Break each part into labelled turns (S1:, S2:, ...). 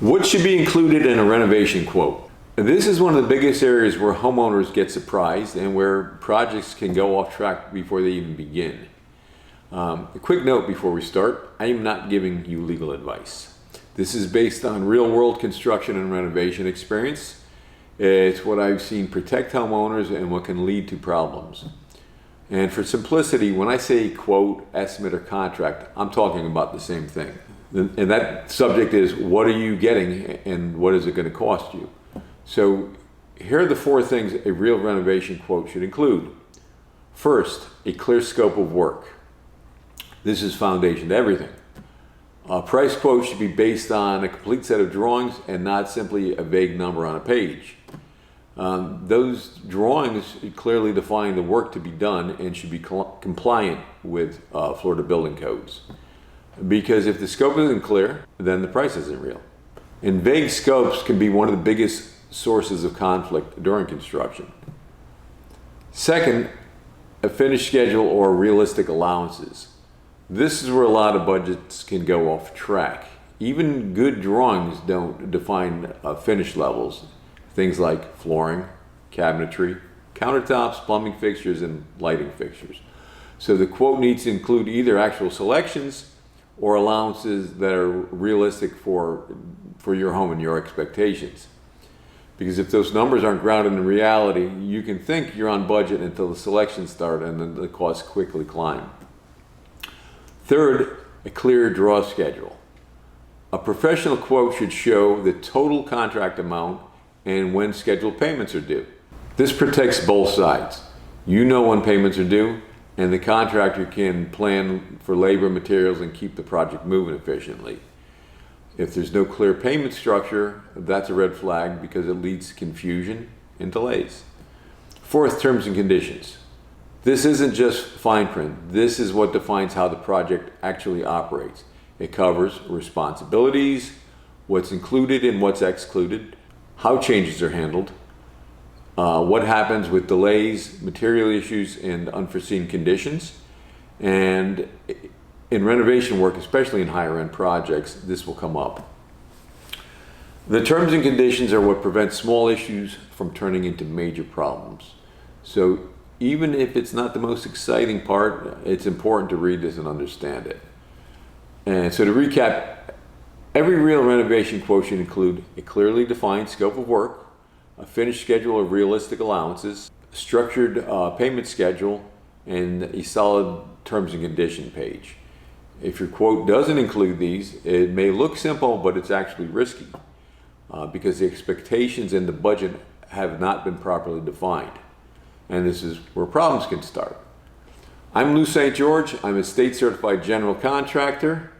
S1: What should be included in a renovation quote? This is one of the biggest areas where homeowners get surprised and where projects can go off track before they even begin. A quick note before we start, I am not giving you legal advice. This is based on real-world construction and renovation experience. It's what I've seen protect homeowners and what can lead to problems. And for simplicity, when I say quote, estimate, or contract, I'm talking about the same thing. And that subject is, what are you getting and what is it going to cost you? So here are the 4 things a real renovation quote should include. First, a clear scope of work. This is foundation to everything. A price quote should be based on a complete set of drawings and not simply a vague number on a page. Those drawings clearly define the work to be done and should be compliant with Florida building codes. Because if the scope isn't clear, then the price isn't real. And vague scopes can be one of the biggest sources of conflict during construction. Second, a finished schedule or realistic allowances. This is where a lot of budgets can go off track. Even good drawings don't define finish levels. Things like flooring, cabinetry, countertops, plumbing fixtures, and lighting fixtures. So the quote needs to include either actual selections or allowances that are realistic for your home and your expectations. Because if those numbers aren't grounded in reality, you can think you're on budget until the selections start and then the costs quickly climb. Third, a clear draw schedule. A professional quote should show the total contract amount and when scheduled payments are due. This protects both sides. You know when payments are due, and the contractor can plan for labor, materials, and keep the project moving efficiently. If there's no clear payment structure, that's a red flag because it leads to confusion and delays. Fourth, terms and conditions. This isn't just fine print. This is what defines how the project actually operates. It covers responsibilities, what's included and what's excluded, how changes are handled, what happens with delays, material issues, and unforeseen conditions. And in renovation work, especially in higher end projects, this will come up. The terms and conditions are what prevent small issues from turning into major problems. So even if it's not the most exciting part, it's important to read this and understand it. And so to recap, every real renovation quote should include a clearly defined scope of work, a finished schedule of realistic allowances, a structured payment schedule, and a solid terms and condition page. If your quote doesn't include these, it may look simple, but it's actually risky because the expectations and the budget have not been properly defined. And this is where problems can start. I'm Lou St. George. I'm a state certified general contractor.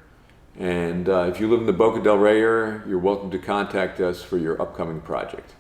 S1: And if you live in the Boca Del Rey area, you're welcome to contact us for your upcoming project.